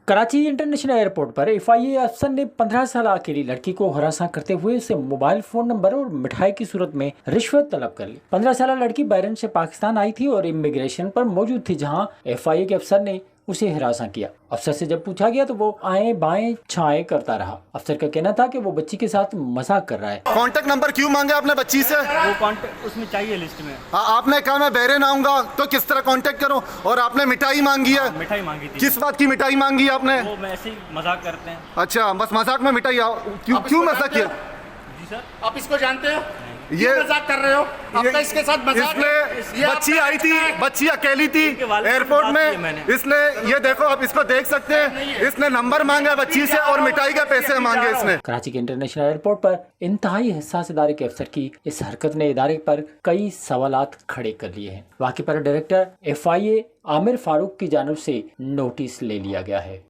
Karachi international airport पर FIA अफसर ने 15 साल अकेली लड़की को हरासा करते हुए उसे मोबाइल फोन नंबर और मिठाई की सूरत में रिश्वत तलब कर ली। 15 साल लड़की बहरीन से पाकिस्तान आई थी और इमिग्रेशन पर मौजूद थी, जहां एफआईए के अफसर ने उसे हरासा किया। अफसर से जब पूछा गया तो वो आए बाएं छाएं करता रहा। अफसर का कहना था कि वो बच्ची के साथ मजाक कर रहा है। कांटेक्ट नंबर क्यों मांगा आपने बच्ची से? वो कांटेक्ट उसमें चाहिए लिस्ट में। आपने कहा मैं बहरीन आऊंगा तो किस तरह कांटेक्ट करूं, और आपने मिठाई मांगी है। मिठाई मांगी थी। किस बात की मिठाई मांगी आपने? वो ऐसे ही मजाक करते हैं। अच्छा, बस मजाक में मिठाई। क्यों मजाक किया? जी सर। आप इसको जानते हो? ये मजाक कर रहे हो? आपका इसके साथ मजाक है? इसने बच्ची आई थी, बच्ची अकेली थी एयरपोर्ट में, इसने ये देखो, आप इसको देख सकते हैं, इसने नंबर मांगा बच्ची से और मिठाई के पैसे मांगे इसने। कराची के इंटरनेशनल एयरपोर्ट पर इंतहाई हसास इदारे के अफसर की इस हरकत ने इदारे पर कई सवालात खड़े कर लिए हैं। वाक़े पर डायरेक्टर एफआईए आमिर फारूक की जानिब से नोटिस ले लिया गया है।